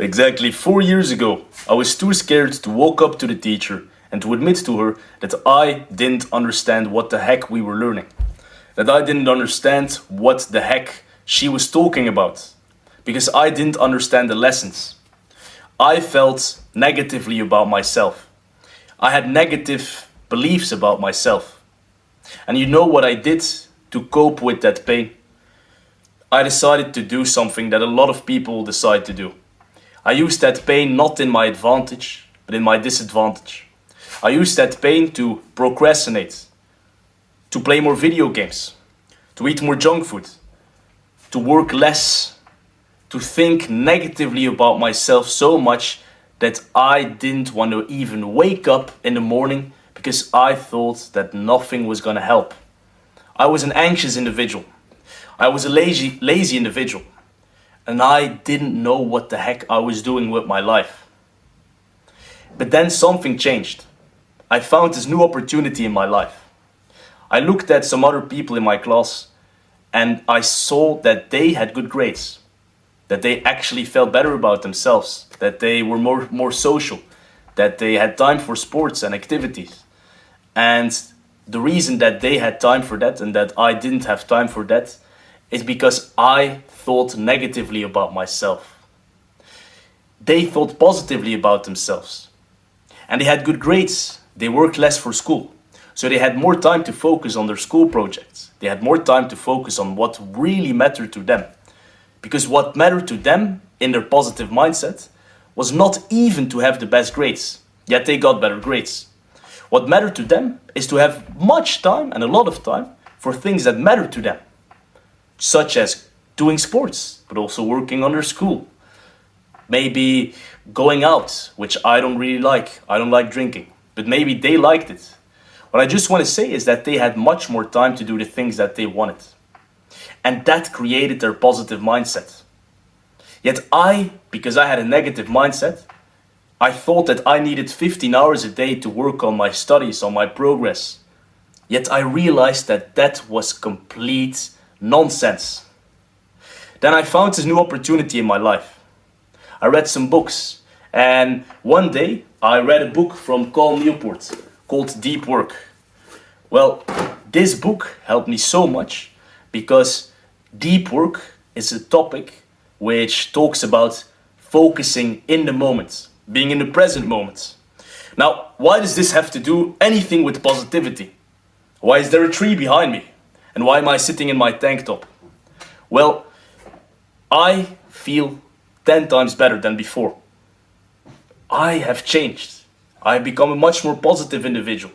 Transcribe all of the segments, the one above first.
Exactly 4 years ago, I was too scared to walk up to the teacher and to admit to her that I didn't understand what the heck we were learning. That I didn't understand what the heck she was talking about. Because I didn't understand the lessons. I felt negatively about myself. I had negative beliefs about myself. And you know what I did to cope with that pain? I decided to do something that a lot of people decide to do. I used that pain not in my advantage, but in my disadvantage. I used that pain to procrastinate, to play more video games, to eat more junk food, to work less, to think negatively about myself so much that I didn't want to even wake up in the morning because I thought that nothing was gonna help. I was an anxious individual. I was a lazy individual. And I didn't know what the heck I was doing with my life. But then something changed. I found this new opportunity in my life. I looked at some other people in my class and I saw that they had good grades, that they actually felt better about themselves, that they were more social, that they had time for sports and activities. And the reason that they had time for that and that I didn't have time for that is because I thought negatively about myself. They thought positively about themselves. And they had good grades. They worked less for school. So they had more time to focus on their school projects. They had more time to focus on what really mattered to them. Because what mattered to them in their positive mindset was not even to have the best grades. Yet they got better grades. What mattered to them is to have much time and a lot of time for things that matter to them. Such as doing sports, but also working on their school. Maybe going out, which I don't really like. I don't like drinking, but maybe they liked it. What I just want to say is that they had much more time to do the things that they wanted. And that created their positive mindset. Yet because I had a negative mindset, I thought that I needed 15 hours a day to work on my studies, on my progress. Yet I realized that that was complete nonsense. Then I found this new opportunity in my life. I read some books, and one day I read a book from Cal Newport called Deep Work. Well, this book helped me so much because deep work is a topic which talks about focusing in the moment, being in the present moment. Now, why does this have to do anything with positivity? Why is there a tree behind me? And why am I sitting in my tank top? Well, I feel 10 times better than before. I have changed. I have become a much more positive individual.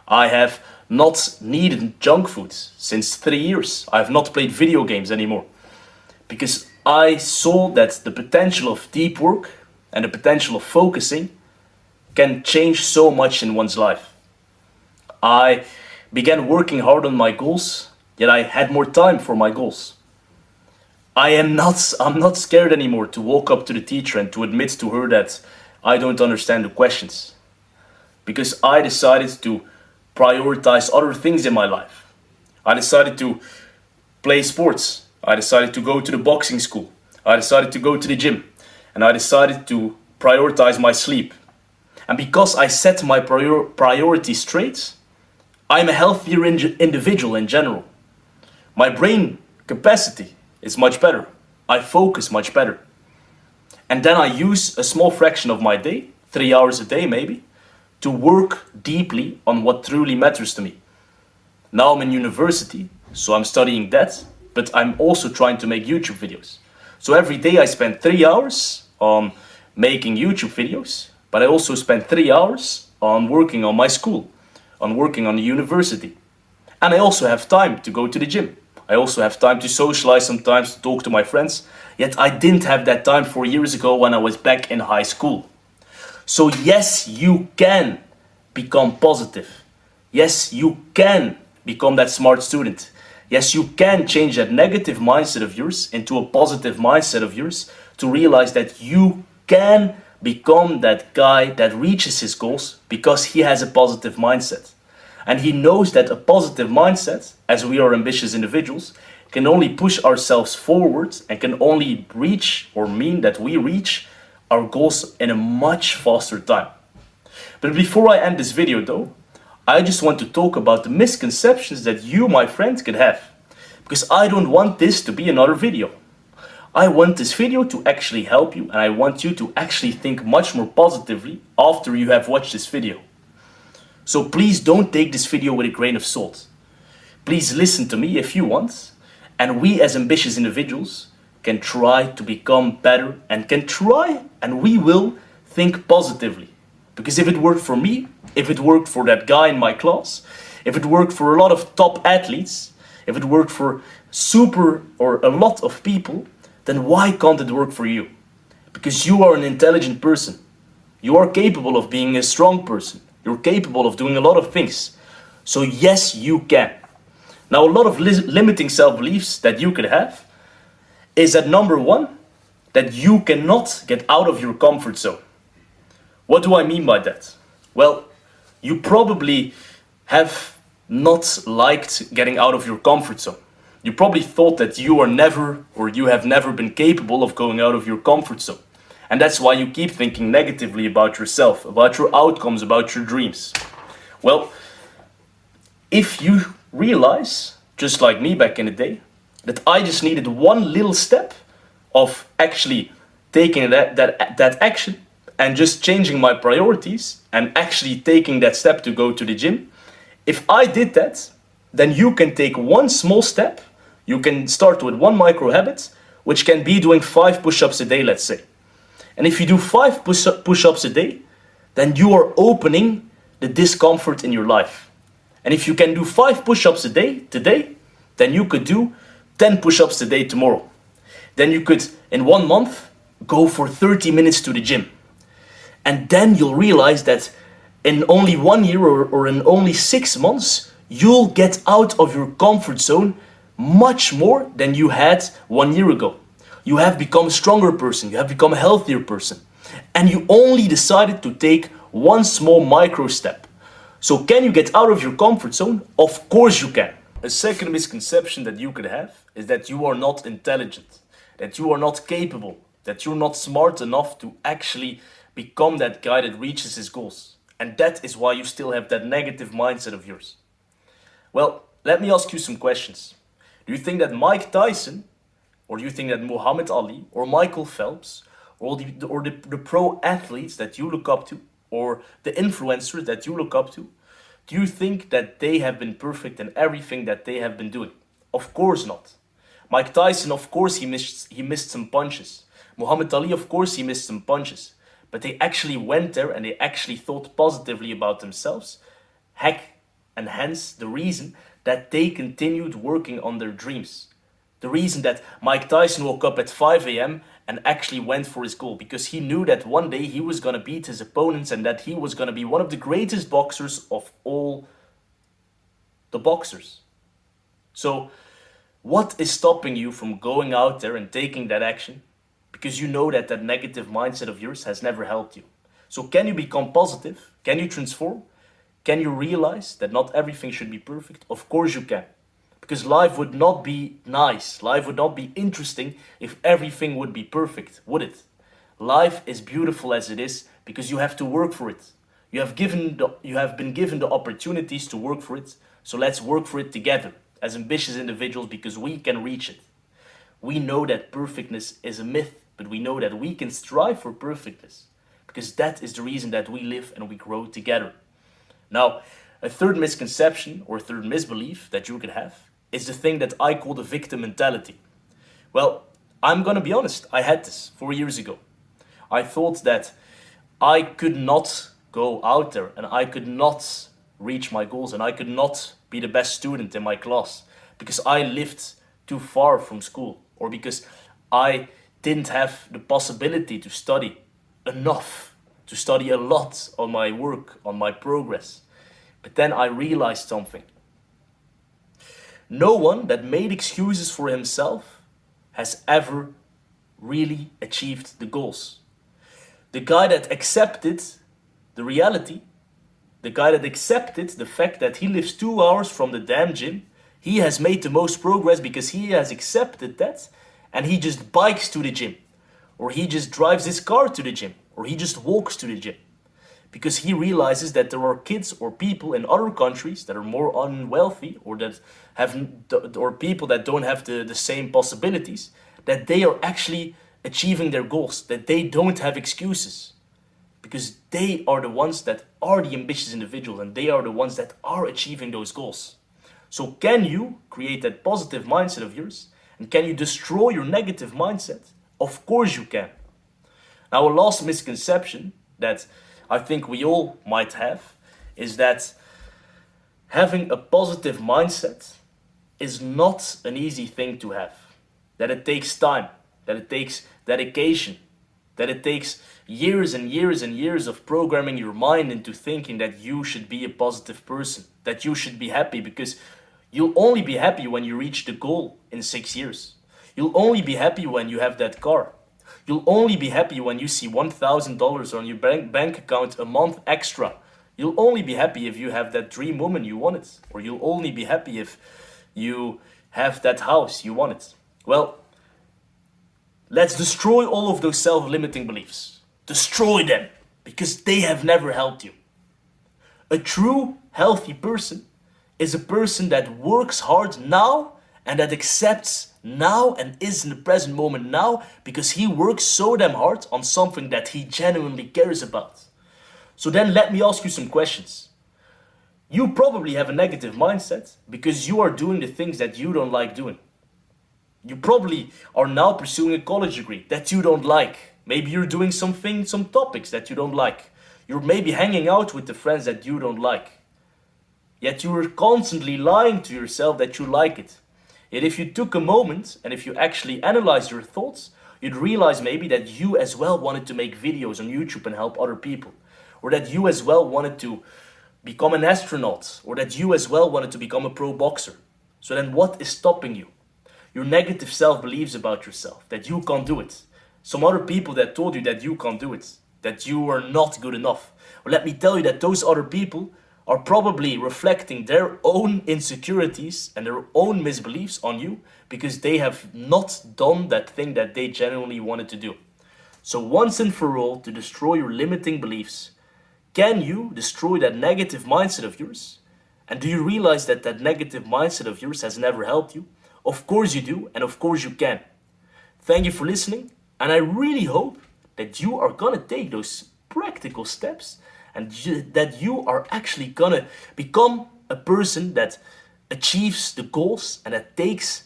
I have not needed junk food since 3 years. I have not played video games anymore. Because I saw that the potential of deep work and the potential of focusing can change so much in one's life. I began working hard on my goals, yet I had more time for my goals. I'm not scared anymore to walk up to the teacher and to admit to her that I don't understand the questions. Because I decided to prioritize other things in my life. I decided to play sports. I decided to go to the boxing school. I decided to go to the gym. And I decided to prioritize my sleep. And because I set my priorities straight, I'm a healthier individual in general. My brain capacity is much better. I focus much better. And then I use a small fraction of my day, 3 hours a day maybe, to work deeply on what truly matters to me. Now I'm in university, so I'm studying that, but I'm also trying to make YouTube videos. So every day I spend 3 hours on making YouTube videos, but I also spend 3 hours on working on my school, on working on the university. And I also have time to go to the gym. I also have time to socialize sometimes, to talk to my friends. Yet I didn't have that time 4 years ago when I was back in high school. So yes, you can become positive. Yes, you can become that smart student. Yes, you can change that negative mindset of yours into a positive mindset of yours to realize that you can become that guy that reaches his goals because he has a positive mindset. And he knows that a positive mindset, as we are ambitious individuals, can only push ourselves forward and can only reach or mean that we reach our goals in a much faster time. But before I end this video though, I just want to talk about the misconceptions that you, my friend, could have. Because I don't want this to be another video. I want this video to actually help you, and I want you to actually think much more positively after you have watched this video. So please don't take this video with a grain of salt. Please listen to me if you want, and we as ambitious individuals can try to become better and can try, and we will think positively. Because if it worked for me, if it worked for that guy in my class, if it worked for a lot of top athletes, if it worked for a lot of people, then why can't it work for you? Because you are an intelligent person. You are capable of being a strong person. You're capable of doing a lot of things. So yes, you can. Now, a lot of limiting self-beliefs that you could have is that number one, that you cannot get out of your comfort zone. What do I mean by that? Well, you probably have not liked getting out of your comfort zone. You probably thought that you are never, or you have never been capable of going out of your comfort zone. And that's why you keep thinking negatively about yourself, about your outcomes, about your dreams. Well, if you realize, just like me back in the day, that I just needed one little step of actually taking that action and just changing my priorities and actually taking that step to go to the gym, if I did that, then you can take one small step. You can start with one micro habit, which can be doing 5 push-ups a day, let's say. And if you do 5 push-ups a day, then you are opening the discomfort in your life. And if you can do 5 push-ups a day today, then you could do 10 push-ups a day tomorrow. Then you could, in 1 month, go for 30 minutes to the gym. And then you'll realize that in only 1 year or in only 6 months, you'll get out of your comfort zone much more than you had 1 year ago. You have become a stronger person, you have become a healthier person, and you only decided to take one small micro step. So can you get out of your comfort zone? Of course you can. A second misconception that you could have is that you are not intelligent, that you are not capable, that you're not smart enough to actually become that guy that reaches his goals. And that is why you still have that negative mindset of yours. Well, let me ask you some questions. Do you think that Mike Tyson, or do you think that Muhammad Ali, or Michael Phelps, or the pro athletes that you look up to, or the influencers that you look up to, do you think that they have been perfect in everything that they have been doing? Of course not. Mike Tyson, of course he missed some punches. Muhammad Ali, of course he missed some punches. But they actually went there and they actually thought positively about themselves. And hence the reason that they continued working on their dreams. The reason that Mike Tyson woke up at 5 a.m. and actually went for his goal, because he knew that one day he was going to beat his opponents and that he was going to be one of the greatest boxers of all the boxers. So what is stopping you from going out there and taking that action? Because you know that that negative mindset of yours has never helped you. So can you become positive? Can you transform? Can you realize that not everything should be perfect? Of course you can. Because life would not be nice. Life would not be interesting if everything would be perfect, would it? Life is beautiful as it is because you have to work for it. You have been given the opportunities to work for it. So let's work for it together as ambitious individuals because we can reach it. We know that perfectness is a myth, but we know that we can strive for perfectness because that is the reason that we live and we grow together. Now, a third misconception or third misbelief that you could have is the thing that I call the victim mentality. Well, I'm gonna be honest, I had this 4 years ago. I thought that I could not go out there and I could not reach my goals and I could not be the best student in my class because I lived too far from school or because I didn't have the possibility to study enough, to study a lot on my work, on my progress. But then I realized something. No one that made excuses for himself has ever really achieved the goals. The guy that accepted the reality, the guy that accepted the fact that he lives 2 hours from the damn gym, he has made the most progress because he has accepted that and he just bikes to the gym. or he just drives his car to the gym, or he just walks to the gym. Because he realizes that there are kids or people in other countries that are more unwealthy, or that have, or people that don't have the same possibilities, that they are actually achieving their goals, that they don't have excuses. Because they are the ones that are the ambitious individuals, and they are the ones that are achieving those goals. So can you create that positive mindset of yours? And can you destroy your negative mindset? Of course you can. Now, a last misconception that I think we all might have is that having a positive mindset is not an easy thing to have. That it takes time, that it takes dedication, that it takes years and years and years of programming your mind into thinking that you should be a positive person, that you should be happy, because you'll only be happy when you reach the goal in 6 years. You'll only be happy when you have that car. You'll only be happy when you see $1,000 on your bank account a month extra. You'll only be happy if you have that dream woman you wanted. Or you'll only be happy if you have that house you wanted. Well, let's destroy all of those self-limiting beliefs. Destroy them, because they have never helped you. A true healthy person is a person that works hard now and that accepts now and is in the present moment now, because he works so damn hard on something that he genuinely cares about. So then let me ask you some questions. You probably have a negative mindset because you are doing the things that you don't like doing. You probably are now pursuing a college degree that you don't like. Maybe you're doing some topics that you don't like. You're maybe hanging out with the friends that you don't like. Yet you are constantly lying to yourself that you like it. Yet if you took a moment and if you actually analyze your thoughts, you'd realize maybe that you as well wanted to make videos on YouTube and help other people. Or that you as well wanted to become an astronaut. Or that you as well wanted to become a pro boxer. So then what is stopping you? Your negative self-beliefs about yourself, that you can't do it. Some other people that told you that you can't do it, that you are not good enough. Well, let me tell you that those other people are probably reflecting their own insecurities and their own misbeliefs on you, because they have not done that thing that they genuinely wanted to do. So once and for all, to destroy your limiting beliefs, can you destroy that negative mindset of yours? And do you realize that that negative mindset of yours has never helped you? Of course you do, and of course you can. Thank you for listening, and I really hope that you are gonna take those practical steps and that you are actually gonna become a person that achieves the goals and that takes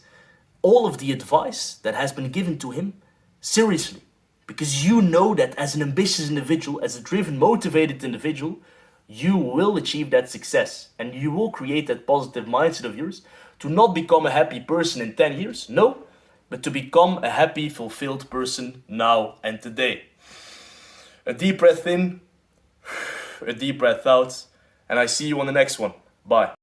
all of the advice that has been given to him seriously. Because you know that as an ambitious individual, as a driven, motivated individual, you will achieve that success and you will create that positive mindset of yours to not become a happy person in 10 years, no, but to become a happy, fulfilled person now and today. A deep breath in, a deep breath out, and I see you on the next one. Bye.